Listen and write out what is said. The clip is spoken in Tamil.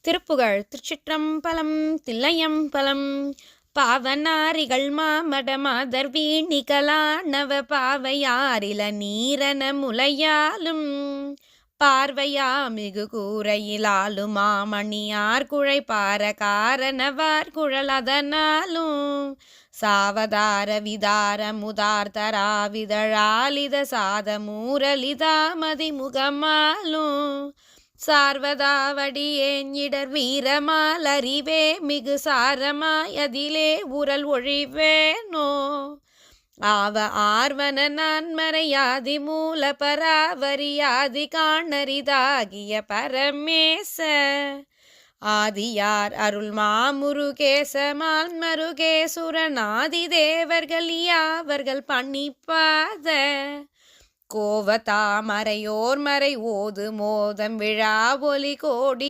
திருப்புகழ். திருச்சிற்றம்பலம். தில்லையம்பலம். பாவனாரிகள் மாமட மாதர் வீணிகளானவ பாவையாரில நீரன முலையாலும் பார்வையா மிகு கூரையிலாலும் மாமணியார் குழை பார காரணவார் குழல் அதனாலும் சாவதார விதார முதார் தராவிதழாலித சாத மூரலிதா மதிமுகமாலும் சார்வதாவடியேன் இடர் வீரமால் அறிவே மிகு சாரமாயதிலே உரல் ஒழிவேனோ ஆவ ஆர்வன நான் மறையாதி மூல பராவரியாதி காணரிதாகிய பரமேச ஆதியார் அருள் மாமுருகேச மால்மருகேசுரனாதி தேவர்கள் யாவர்கள் பணிப்பாத கோவதாமரையோர் மறை ஓது மோதம் விழா ஒலி கோடி